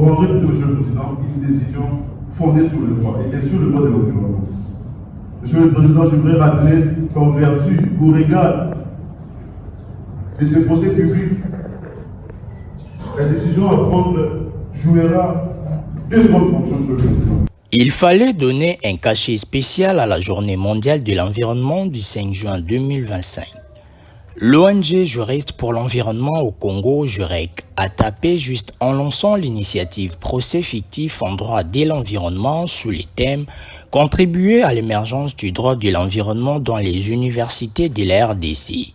rendrait, Monsieur le Président, une décision fondée sur le droit, et bien sûr le droit de l'environnement. Monsieur le Président, je voudrais rappeler qu'en vertu, au regard de ce procès public, la décision à prendre jouera deux grandes fonctions, Monsieur le Président. Il fallait donner un cachet spécial à la Journée mondiale de l'environnement du 5 juin 2025. L'ONG Juriste pour l'environnement au Congo, JUREC, a tapé juste en lançant l'initiative Procès fictif en droit de l'environnement sous les thèmes « Contribuer à l'émergence du droit de l'environnement dans les universités de la RDC ».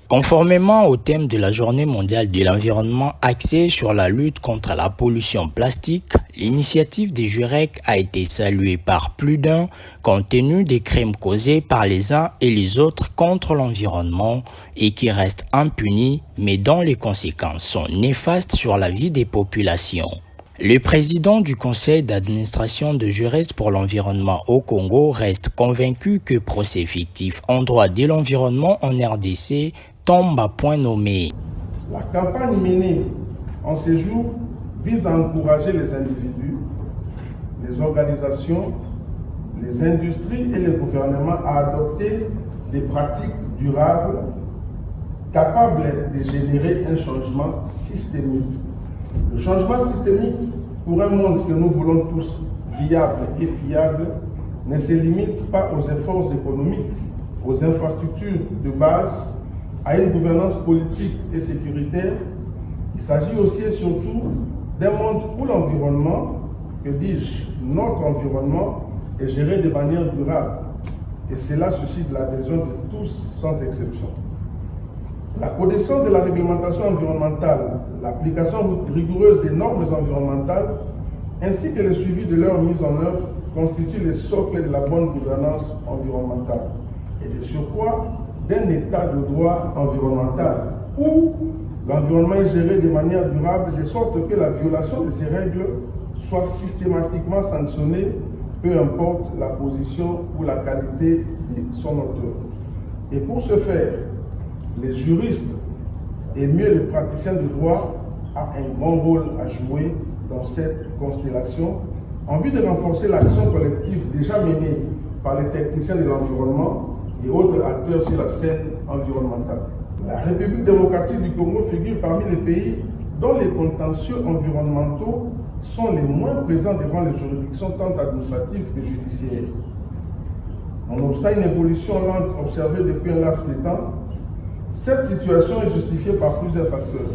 Conformément au thème de la Journée mondiale de l'environnement axée sur la lutte contre la pollution plastique, l'initiative des JUREC a été saluée par plus d'un compte tenu des crimes causés par les uns et les autres contre l'environnement et qui restent impunis mais dont les conséquences sont néfastes sur la vie des populations. Le président du conseil d'administration de Juristes pour l'environnement au Congo reste convaincu que procès fictif en droit de l'environnement en RDC tombe à point nommé. La campagne menée en ces jours vise à encourager les individus, les organisations, les industries et les gouvernements à adopter des pratiques durables capables de générer un changement systémique. Le changement systémique pour un monde que nous voulons tous viable et fiable ne se limite pas aux efforts économiques, aux infrastructures de base, à une gouvernance politique et sécuritaire. Il s'agit aussi et surtout d'un monde où l'environnement, que dis-je, notre environnement, est géré de manière durable. Et cela suscite l'adhésion de tous sans exception. La connaissance de la réglementation environnementale, l'application rigoureuse des normes environnementales, ainsi que le suivi de leur mise en œuvre constituent le socle de la bonne gouvernance environnementale et de surcroît d'un état de droit environnemental où l'environnement est géré de manière durable de sorte que la violation de ces règles soit systématiquement sanctionnée, peu importe la position ou la qualité de son auteur. Et pour ce faire, les juristes et mieux les praticiens du droit ont un grand rôle à jouer dans cette constellation en vue de renforcer l'action collective déjà menée par les techniciens de l'environnement et autres acteurs sur la scène environnementale. La République démocratique du Congo figure parmi les pays dont les contentieux environnementaux sont les moins présents devant les juridictions tant administratives que judiciaires. Nonobstant une évolution lente observée depuis un laps de temps, cette situation est justifiée par plusieurs facteurs,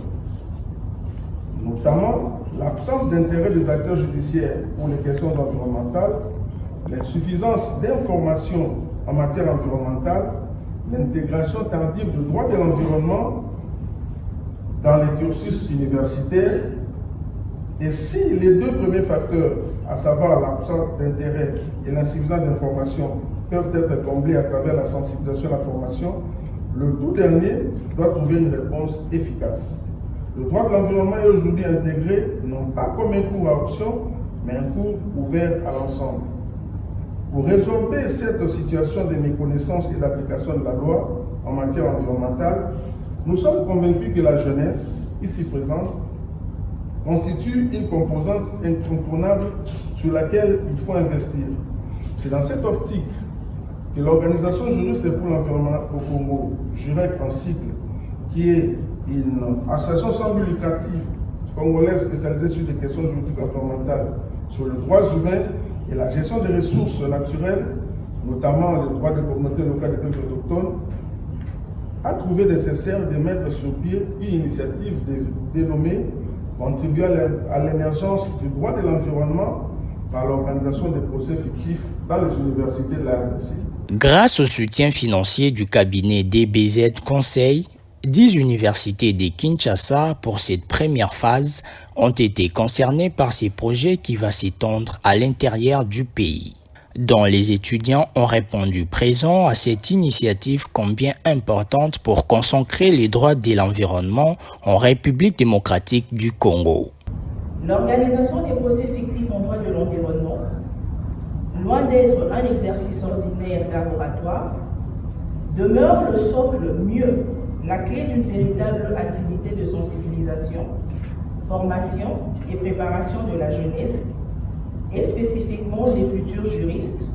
notamment l'absence d'intérêt des acteurs judiciaires pour les questions environnementales, l'insuffisance d'informations en matière environnementale, l'intégration tardive du droit de l'environnement dans les cursus universitaires. Et si les deux premiers facteurs, à savoir l'absence d'intérêt et l'insuffisance d'informations, peuvent être comblés à travers la sensibilisation et la formation, le tout dernier doit trouver une réponse efficace. Le droit de l'environnement est aujourd'hui intégré non pas comme un cours à option, mais un cours ouvert à l'ensemble. Pour résorber cette situation de méconnaissance et d'application de la loi en matière environnementale, nous sommes convaincus que la jeunesse, ici présente, constitue une composante incontournable sur laquelle il faut investir. C'est dans cette optique que l'Organisation Juriste pour l'environnement au Congo, JUREC en cycle, qui est une association sans but lucratif congolaise spécialisée sur des questions juridiques environnementales, sur les droits humains et la gestion des ressources naturelles, notamment les droits des communautés locales et des peuples autochtones, a trouvé nécessaire de mettre sur pied une initiative dénommée « Contribuer à l'émergence du droit de l'environnement par l'organisation des procès fictifs dans les universités de la RDC ». Grâce au soutien financier du cabinet DBZ Conseil, 10 universités de Kinshasa pour cette première phase ont été concernées par ces projets qui vont s'étendre à l'intérieur du pays, dont les étudiants ont répondu présents à cette initiative combien importante pour consacrer les droits de l'environnement en République démocratique du Congo. L'organisation des procès fictifs en droit de l'environnement, loin d'être un exercice ordinaire laboratoire, demeure le socle mieux, la clé d'une véritable activité de sensibilisation, formation et préparation de la jeunesse, et spécifiquement des futurs juristes,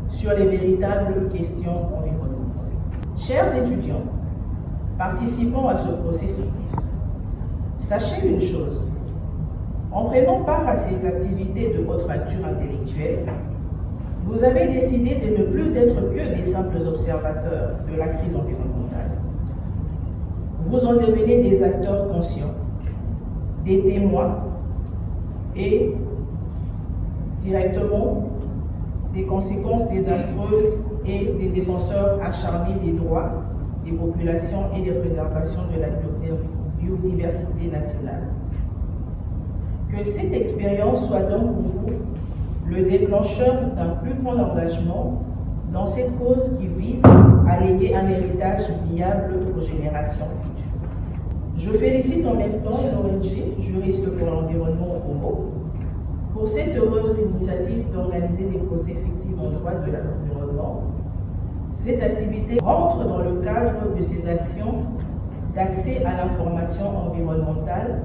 sur les véritables questions environnementales. Chers étudiants, participant à ce procès fictif, sachez une chose, en prenant part à ces activités de haute facture intellectuelle, vous avez décidé de ne plus être que des simples observateurs de la crise environnementale. Vous en devenez des acteurs conscients, des témoins et directement des conséquences désastreuses et des défenseurs acharnés des droits des populations et de préservation de la biodiversité nationale. Que cette expérience soit donc pour vous le déclencheur d'un plus grand engagement dans cette cause qui vise à léguer un héritage viable aux générations futures. Je félicite en même temps l'ONG Juristes pour l'environnement au Congo pour cette heureuse initiative d'organiser des procès fictifs en droit de l'environnement. Cette activité rentre dans le cadre de ces actions d'accès à l'information environnementale,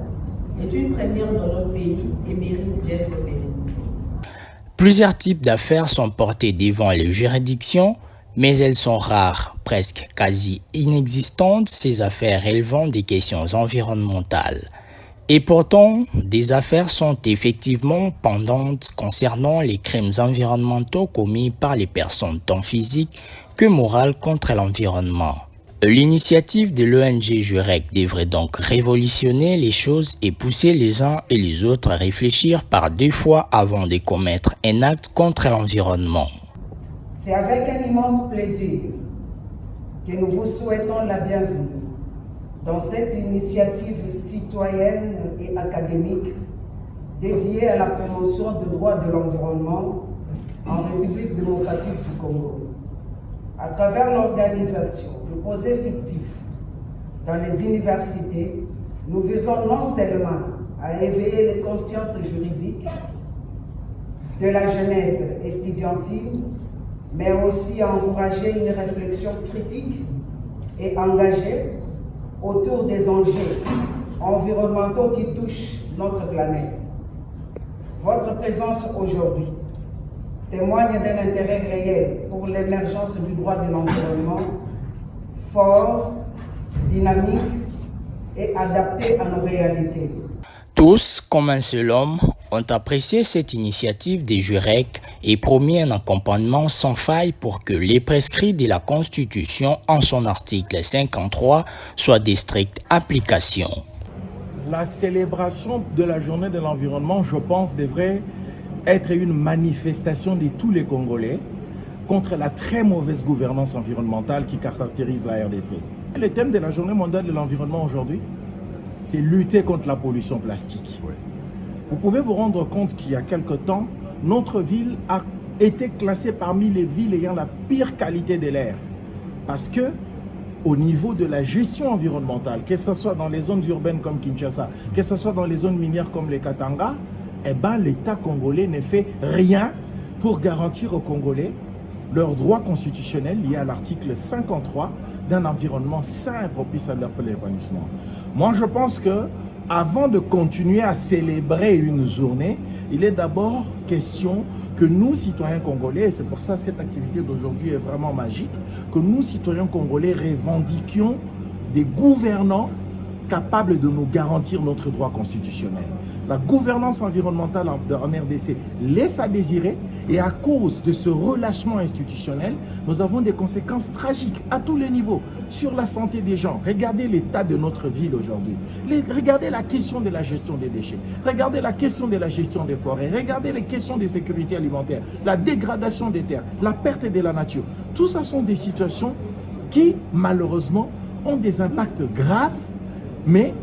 est une première dans notre pays et mérite d'être pérennisée. Plusieurs types d'affaires sont portées devant les juridictions, mais elles sont rares, presque quasi inexistantes, ces affaires relevant des questions environnementales. Et pourtant, des affaires sont effectivement pendantes concernant les crimes environnementaux commis par les personnes tant physiques que morales contre l'environnement. L'initiative de l'ONG Jurec devrait donc révolutionner les choses et pousser les uns et les autres à réfléchir par deux fois avant de commettre un acte contre l'environnement. C'est avec un immense plaisir que nous vous souhaitons la bienvenue dans cette initiative citoyenne et académique dédiée à la promotion des droits de l'environnement en République démocratique du Congo. À travers l'organisation de procès fictifs dans les universités, nous visons non seulement à éveiller les consciences juridiques de la jeunesse estudiantine, mais aussi à encourager une réflexion critique et engagée autour des enjeux environnementaux qui touchent notre planète. Votre présence aujourd'hui témoigne d'un intérêt réel pour l'émergence du droit de l'environnement, fort, dynamique et adapté à nos réalités. Tous, comme un seul homme, ont apprécié cette initiative des Jurec et promis un accompagnement sans faille pour que les prescrits de la Constitution en son article 53 soient de stricte application. La célébration de la journée de l'environnement, je pense, devrait être une manifestation de tous les Congolais contre la très mauvaise gouvernance environnementale qui caractérise la RDC. Le thème de la journée mondiale de l'environnement aujourd'hui, c'est lutter contre la pollution plastique. Ouais. Vous pouvez vous rendre compte qu'il y a quelque temps, notre ville a été classée parmi les villes ayant la pire qualité de l'air. Parce que, au niveau de la gestion environnementale, que ce soit dans les zones urbaines comme Kinshasa, que ce soit dans les zones minières comme les Katanga, eh ben, l'État congolais ne fait rien pour garantir aux Congolais leurs droits constitutionnels liés à l'article 53 d'un environnement sain et propice à leur épanouissement. Moi, je pense que avant de continuer à célébrer une journée, il est d'abord question que nous, citoyens congolais, et c'est pour ça que cette activité d'aujourd'hui est vraiment magique, que nous, citoyens congolais, revendiquions des gouvernants capables de nous garantir notre droit constitutionnel. La gouvernance environnementale en RDC laisse à désirer et à cause de ce relâchement institutionnel, nous avons des conséquences tragiques à tous les niveaux sur la santé des gens. Regardez l'état de notre ville aujourd'hui. Regardez la question de la gestion des déchets. Regardez la question de la gestion des forêts. Regardez les questions de sécurité alimentaire, la dégradation des terres, la perte de la nature. Tout ça sont des situations qui, malheureusement, ont des impacts graves, mais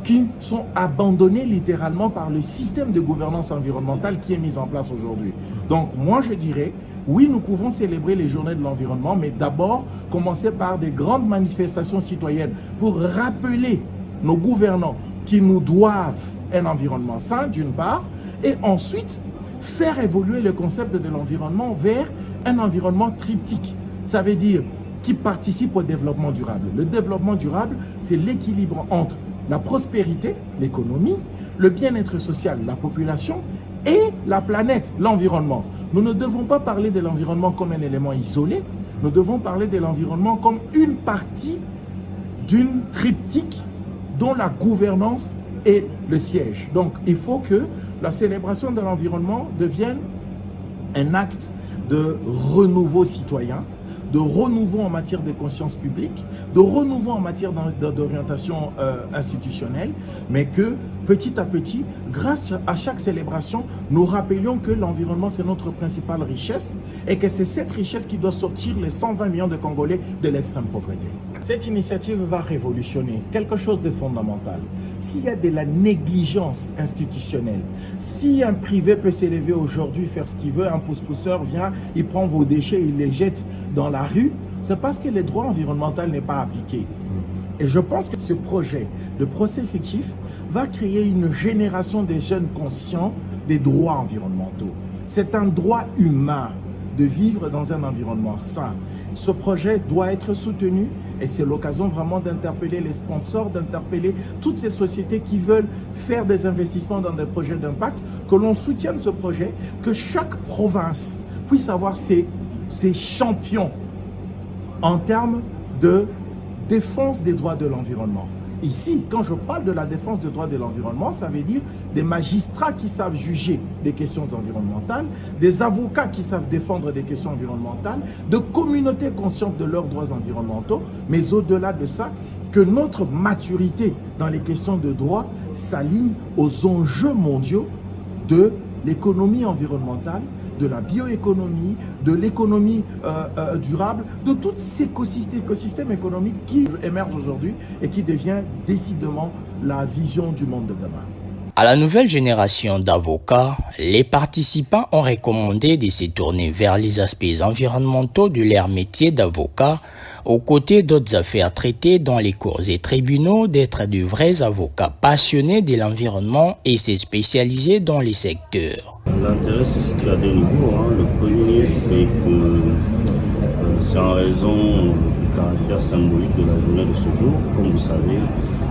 qui sont abandonnés littéralement par le système de gouvernance environnementale qui est mis en place aujourd'hui. Donc moi je dirais, oui nous pouvons célébrer les journées de l'environnement, mais d'abord commencer par des grandes manifestations citoyennes pour rappeler nos gouvernants qui nous doivent un environnement sain d'une part, et ensuite faire évoluer le concept de l'environnement vers un environnement triptyque. Ça veut dire qui participe au développement durable. Le développement durable, c'est l'équilibre entre la prospérité, l'économie, le bien-être social, la population et la planète, l'environnement. Nous ne devons pas parler de l'environnement comme un élément isolé, nous devons parler de l'environnement comme une partie d'une triptyque dont la gouvernance est le siège. Donc, il faut que la célébration de l'environnement devienne un acte de renouveau citoyen, de renouveau en matière de conscience publique, de renouveau en matière d'orientation institutionnelle, mais que petit à petit, grâce à chaque célébration, nous rappelions que l'environnement c'est notre principale richesse et que c'est cette richesse qui doit sortir les 120 millions de Congolais de l'extrême pauvreté. Cette initiative va révolutionner quelque chose de fondamental. S'il y a de la négligence institutionnelle, si un privé peut s'élever aujourd'hui, faire ce qu'il veut, un pousse-pousseur vient, il prend vos déchets, il les jette dans la rue, c'est parce que le droit environnemental n'est pas appliqué. Et je pense que ce projet de procès fictif va créer une génération de jeunes conscients des droits environnementaux. C'est un droit humain de vivre dans un environnement sain. Ce projet doit être soutenu et c'est l'occasion vraiment d'interpeller les sponsors, d'interpeller toutes ces sociétés qui veulent faire des investissements dans des projets d'impact, que l'on soutienne ce projet, que chaque province puisse avoir ses champions en termes de défense des droits de l'environnement. Ici, quand je parle de la défense des droits de l'environnement, ça veut dire des magistrats qui savent juger des questions environnementales, des avocats qui savent défendre des questions environnementales, de communautés conscientes de leurs droits environnementaux, mais au-delà de ça, que notre maturité dans les questions de droit s'aligne aux enjeux mondiaux de l'économie environnementale, de la bioéconomie, de l'économie durable, de tout cet écosystème économique qui émerge aujourd'hui et qui devient décidément la vision du monde de demain. À la nouvelle génération d'avocats, les participants ont recommandé de se tourner vers les aspects environnementaux de leur métier d'avocat, aux côtés d'autres affaires traitées dans les cours et tribunaux, d'être de vrais avocats passionnés de l'environnement et se spécialiser dans les secteurs. L'intérêt se situe à deux niveaux. Le premier, c'est que c'est en raison du caractère symbolique de la journée de ce jour. Comme vous savez,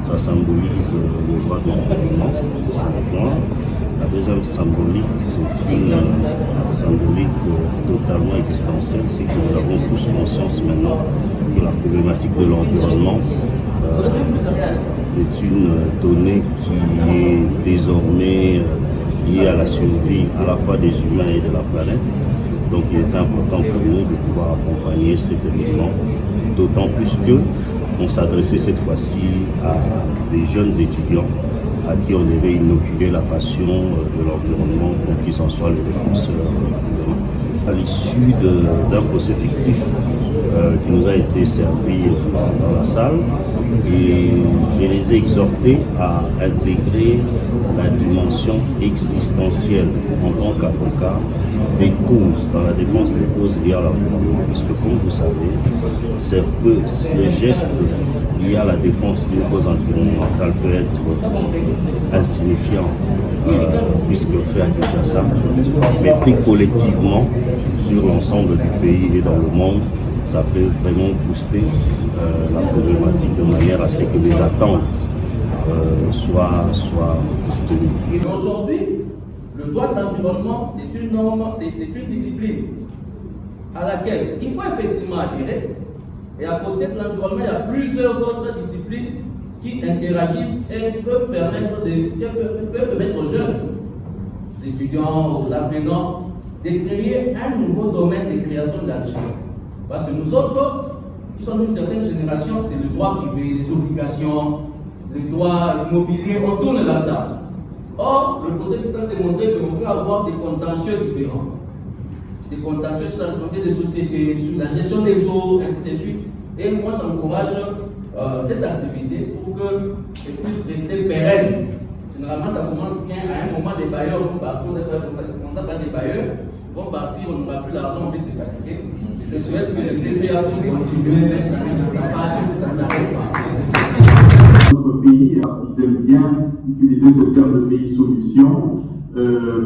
ça symbolise le droit de l'environnement, le 5 juin. La deuxième symbolique, c'est une symbolique totalement existentielle. C'est que nous avons tous conscience maintenant que la problématique de l'environnement est une donnée qui est désormais liée à la survie à la fois des humains et de la planète. Donc il est important pour nous de pouvoir accompagner cet événement, d'autant plus qu'on s'adressait cette fois-ci à des jeunes étudiants à qui on devait inoculer la passion de l'environnement pour qu'ils en soient les défenseurs demain. À l'issue d'un procès fictif qui nous a été servi dans la salle, et je les ai exhortés à intégrer la dimension existentielle en tant qu'avocat des causes, dans la défense des causes liées à l'environnement. Parce que comme vous savez, le geste lié à la défense d'une cause environnementale peut être insignifiant, puisque fait à Kinshasa, mais pris collectivement sur l'ensemble du pays et dans le monde, ça peut vraiment booster la problématique de manière à ce que les attentes soient tenues. Et aujourd'hui, le droit de l'environnement, c'est une norme, c'est une discipline à laquelle il faut effectivement adhérer. Et à côté de l'environnement, il y a plusieurs autres disciplines qui interagissent et peuvent permettre aux jeunes, aux étudiants, aux apprenants, de créer un nouveau domaine de création de la richesse. Parce que nous autres, qui sommes d'une certaine génération, c'est le droit privé, les obligations, le droit immobilier, on tourne dans ça. Or, le procès est en train de démontrer qu'on peut avoir des contentieux différents. Des contentieux sur la santé des sociétés, sur la gestion des eaux, ainsi de suite. Et moi, j'encourage cette activité pour qu'elle puisse rester pérenne. Généralement, ça commence bien à un moment, les bailleurs vont partir, on pas des bailleurs, vont partir, on n'aura plus l'argent, on peut se fatiguer. Je souhaite que le DCA puisse continuer maintenant dans sa page, ça ne s'arrête pas. Notre pays, parce qu'ils aiment bien utiliser ce terme de pays solution.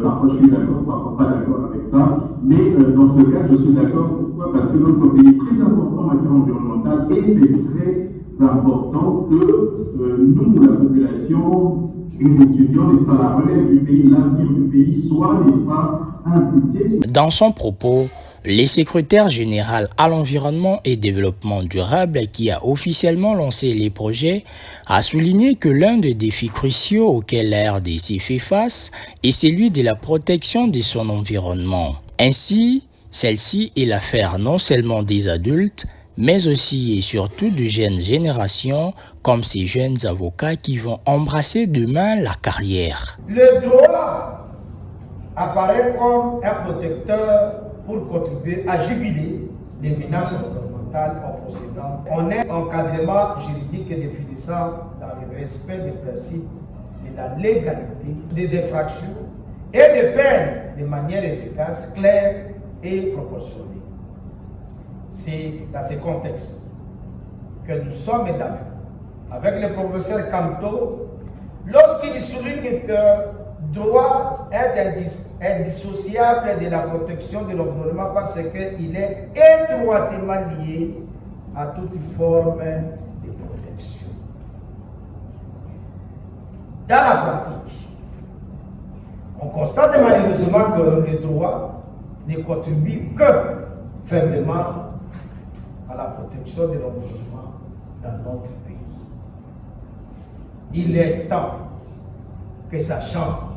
Parfois je suis d'accord, parfois pas d'accord avec ça. Mais dans ce cas, je suis d'accord. Pourquoi? Parce que notre pays est très important en matière environnementale et c'est très important que nous, la population, les étudiants, n'est-ce pas, la relève du pays, l'avenir du pays soit, n'est-ce pas, impliqué. Dans son propos, le secrétaire général à l'environnement et développement durable qui a officiellement lancé les projets a souligné que l'un des défis cruciaux auxquels la RDC fait face est celui de la protection de son environnement. Ainsi, celle-ci est l'affaire non seulement des adultes, mais aussi et surtout de jeunes générations, comme ces jeunes avocats qui vont embrasser demain la carrière. Le droit apparaît comme un protecteur pour contribuer à juguler les menaces environnementales en procédant. On est un encadrement juridique définissant dans le respect des principes de la légalité des infractions et des peines de manière efficace, claire et proportionnée. C'est dans ce contexte que nous sommes d'avis avec le professeur Camto lorsqu'il souligne que droit est indissociable de la protection de l'environnement parce qu'il est étroitement lié à toute forme de protection. Dans la pratique, on constate malheureusement que le droit ne contribue que faiblement à la protection de l'environnement dans notre pays. Il est temps que ça change,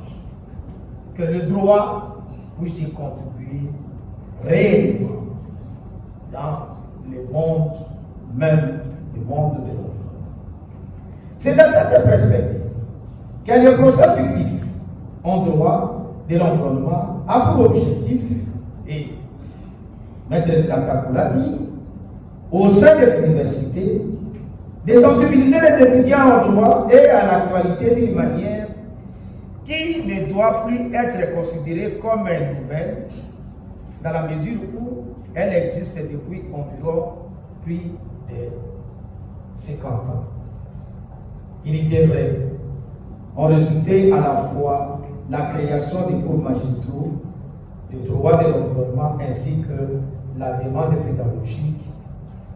que le droit puisse y contribuer réellement dans le monde, même le monde de l'environnement. C'est dans cette perspective que le procès fictif en droit de l'environnement a pour objectif, et Maître Lakakou l'a dit, au sein des universités, de sensibiliser les étudiants en droit et à l'actualité d'une manière qui ne doit plus être considérée comme une nouvelle, dans la mesure où elle existe depuis environ plus de 50 ans. Il y devrait en résulter à la fois la création des cours magistraux de droit de l'environnement ainsi que la demande pédagogique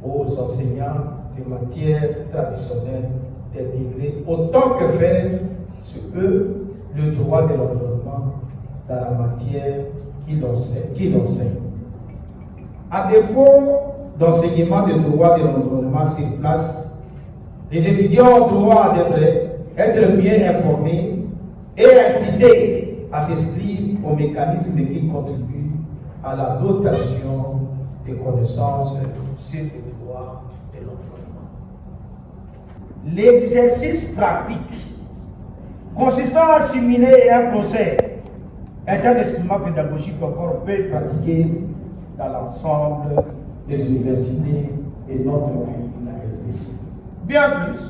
aux enseignants des matières traditionnelles d'intégrer autant que faire se peut le droit de l'environnement dans la matière qu'il enseigne. À défaut d'enseignement de droit de l'environnement sur place, les étudiants en droit devraient être mieux informés et incités à s'inscrire aux mécanismes qui contribuent à la dotation des connaissances sur le droit de l'environnement. L'exercice pratique consistant à simuler un procès est un instrument pédagogique encore peu pratiqué dans l'ensemble des universités et notre pays, la RDC. Bien plus,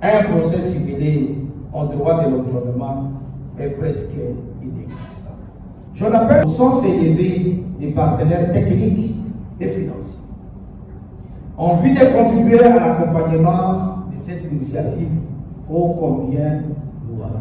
un procès simulé en droit de l'environnement est presque inexistant. J'en appelle au sens élevé des partenaires techniques et financiers en vue de contribuer à l'accompagnement de cette initiative ô combien louable.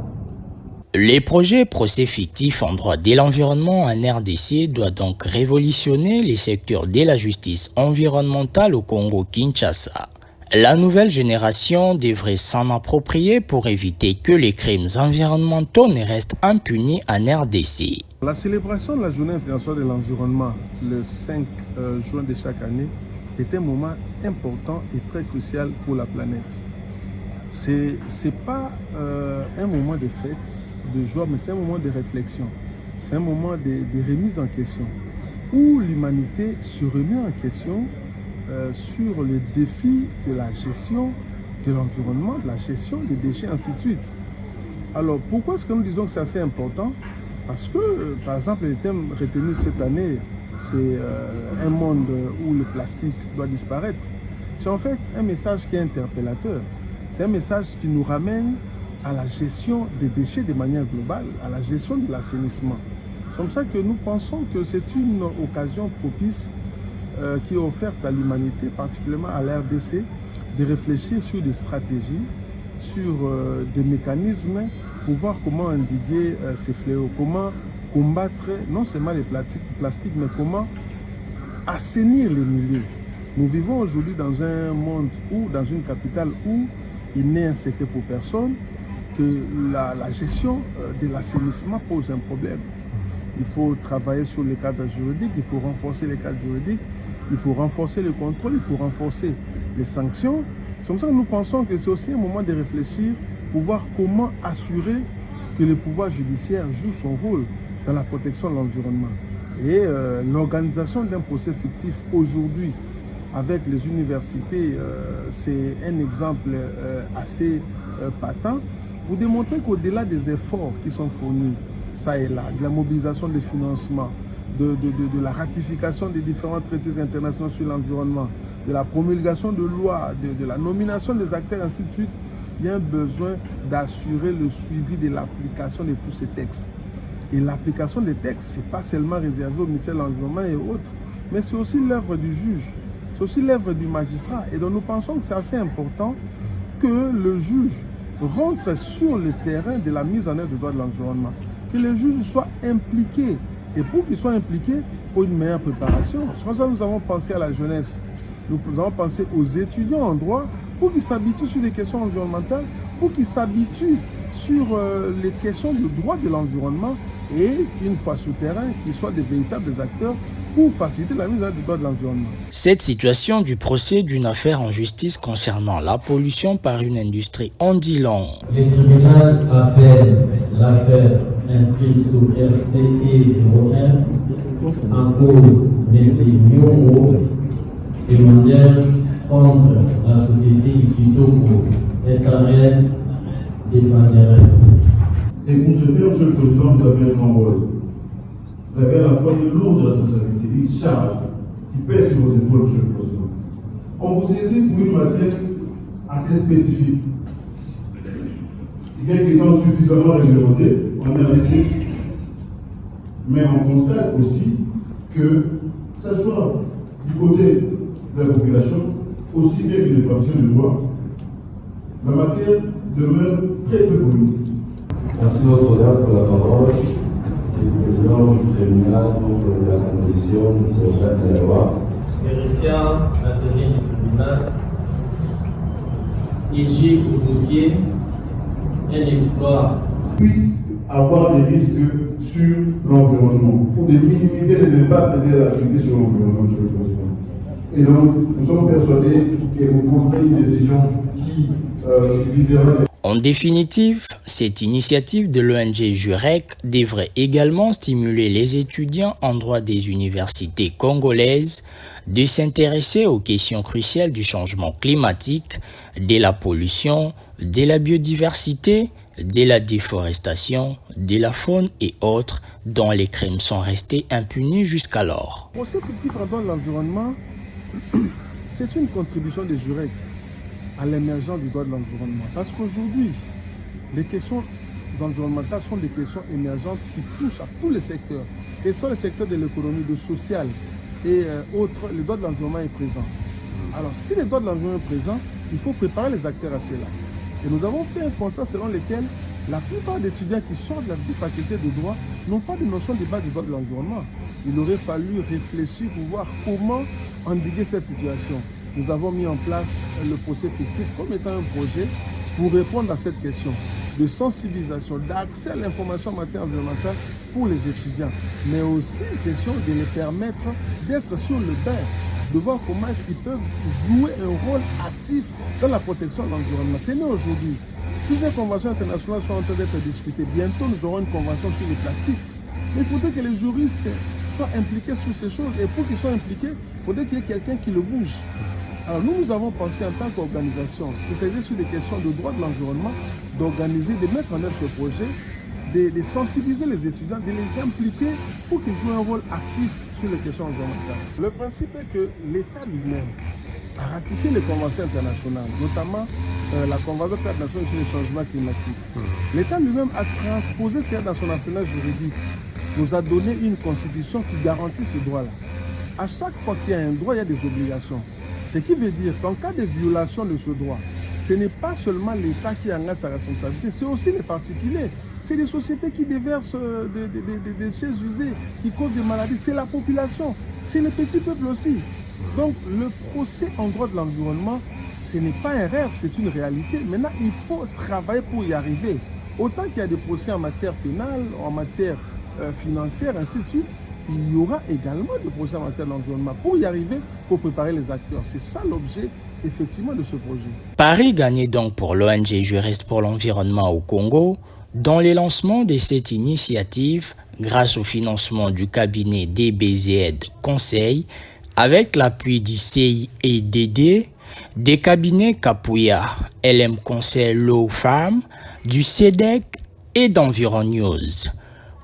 Les projets procès fictifs en droit de l'environnement en RDC doivent donc révolutionner les secteurs de la justice environnementale au Congo-Kinshasa. La nouvelle génération devrait s'en approprier pour éviter que les crimes environnementaux ne restent impunis en RDC. La célébration de la Journée internationale de l'environnement le 5 juin de chaque année est un moment important et très crucial pour la planète. C'est pas un moment de fête, de joie, mais c'est un moment de réflexion. C'est un moment de remise en question où l'humanité se remet en question sur le défi de la gestion de l'environnement, de la gestion des déchets, ainsi de suite. Alors, pourquoi est-ce que nous disons que c'est assez important? Parce que, par exemple, le thème retenu cette année, c'est un monde où le plastique doit disparaître. C'est en fait un message qui est interpellateur. C'est un message qui nous ramène à la gestion des déchets de manière globale, à la gestion de l'assainissement. C'est comme ça que nous pensons que c'est une occasion propice qui est offerte à l'humanité, particulièrement à la RDC, de réfléchir sur des stratégies, sur des mécanismes pour voir comment endiguer ces fléaux, comment combattre non seulement les plastiques, mais comment assainir les milieux, Nous vivons aujourd'hui dans un monde ou dans une capitale où il n'est un secret pour personne que la gestion de l'assainissement pose un problème. Il faut travailler sur les cadres juridiques, il faut renforcer les cadres juridiques, il faut renforcer le contrôle, il faut renforcer les sanctions. C'est comme ça que nous pensons que c'est aussi un moment de réfléchir pour voir comment assurer que le pouvoir judiciaire joue son rôle dans la protection de l'environnement. Et l'organisation d'un procès fictif aujourd'hui avec les universités, c'est un exemple assez patent pour démontrer qu'au-delà des efforts qui sont fournis, ça et là, de la mobilisation des financements, de la ratification des différents traités internationaux sur l'environnement, de la promulgation de lois, de la nomination des acteurs, ainsi de suite, il y a un besoin d'assurer le suivi de l'application de tous ces textes. Et l'application des textes, ce n'est pas seulement réservé au ministère de l'Environnement et autres, mais c'est aussi l'œuvre du juge, c'est aussi l'œuvre du magistrat. Et donc nous pensons que c'est assez important que le juge rentre sur le terrain de la mise en œuvre du droit de l'environnement, que le juge soit impliqué. Et pour qu'il soit impliqué, il faut une meilleure préparation. C'est pour ça que nous avons pensé à la jeunesse, nous avons pensé aux étudiants en droit pour qu'ils s'habituent sur les questions environnementales, pour qu'ils s'habituent sur les questions de droit de l'environnement et une fois sur terrain, qu'ils soient des véritables acteurs pour faciliter la mise en œuvre du droit de l'environnement. Cette situation du procès d'une affaire en justice concernant la pollution par une industrie en dit long. Le tribunal appelle l'affaire inscrite sous RCE 01 en cause Nestlé Nyongo, demandeur contre la société Kitoko SARL défenderesse. Et pour ce faire, Monsieur le Président, vous avez un grand rôle. Vous avez à la fois de lourdes responsabilités, une charge qui pèse sur vos épaules, Monsieur le Président. On vous saisit pour une matière assez spécifique. Bien qu'étant suffisamment réglementé, on est risque. Mais on constate aussi que, ça soit du côté de la population, aussi bien que des praticiens du droit, la matière demeure très peu connue. Merci votre honneur pour la parole. C'est le président du tribunal pour la composition de ce Jacques de la loi. Vérifiant la saisie du tribunal, il dit au dossier un exploit puisse avoir des risques sur l'environnement, pour minimiser les impacts de l'activité sur l'environnement, Monsieur le Président. Et donc, nous sommes persuadés que vous prendrez une décision qui visera... En définitive, cette initiative de l'ONG Jurec devrait également stimuler les étudiants en droit des universités congolaises de s'intéresser aux questions cruciales du changement climatique, de la pollution, de la biodiversité, de la déforestation, de la faune et autres dont les crimes sont restés impunis jusqu'alors. Le procès fictif en droit de l'environnement, c'est une contribution des Jurec à l'émergence du droit de l'environnement. Parce qu'aujourd'hui, les questions environnementales sont des questions émergentes qui touchent à tous les secteurs. Et sur les secteurs de l'économie, du social et autres, le droit de l'environnement est présent. Alors, si le droit de l'environnement est présent, il faut préparer les acteurs à cela. Et nous avons fait un constat selon lequel la plupart des étudiants qui sortent de la faculté de droit n'ont pas de notion de base du droit de l'environnement. Il aurait fallu réfléchir pour voir comment endiguer cette situation. Nous avons mis en place le procès fictif comme étant un projet pour répondre à cette question de sensibilisation, d'accès à l'information en matière environnementale pour les étudiants, mais aussi une question de les permettre d'être sur le bain, de voir comment est-ce qu'ils peuvent jouer un rôle actif dans la protection de l'environnement. Tenez aujourd'hui, plusieurs conventions internationales sont en train d'être discutées. Bientôt, nous aurons une convention sur les plastiques. Mais il faudrait que les juristes soient impliqués sur ces choses. Et pour qu'ils soient impliqués, il faudrait qu'il y ait quelqu'un qui le bouge. Alors nous avons pensé en tant qu'organisation spécialisée sur les questions de droit de l'environnement, d'organiser, de mettre en œuvre ce projet, de sensibiliser les étudiants, de les impliquer pour qu'ils jouent un rôle actif sur les questions environnementales. Le principe est que l'État lui-même a ratifié les conventions internationales, notamment la Convention internationale sur les changements climatiques. L'État lui-même a transposé ces dans son arsenal juridique, nous a donné une constitution qui garantit ce droit-là. À chaque fois qu'il y a un droit, il y a des obligations. Ce qui veut dire qu'en cas de violation de ce droit, ce n'est pas seulement l'État qui engage sa responsabilité, c'est aussi les particuliers. C'est les sociétés qui déversent des déchets usés, qui causent des maladies. C'est la population, c'est les petits peuples aussi. Donc le procès en droit de l'environnement, ce n'est pas un rêve, c'est une réalité. Maintenant, il faut travailler pour y arriver. Autant qu'il y a des procès en matière pénale, en matière financière, ainsi de suite, il y aura également des procès en matière de l'environnement. Pour y arriver, il faut préparer les acteurs. C'est ça l'objet, effectivement, de ce projet. Paris gagnait donc pour l'ONG Juristes pour l'environnement au Congo dans le lancement de cette initiative grâce au financement du cabinet DBZ Conseil avec l'appui du CIEDD, des cabinets Capuya, LM Conseil Law Farm, du CEDEC et d'Environ News.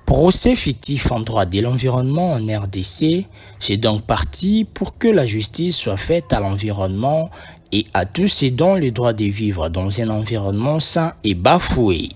Procès fictif en droit de l'environnement en RDC, c'est donc parti pour que la justice soit faite à l'environnement et à tous ceux dont le droit de vivre dans un environnement sain est bafoué.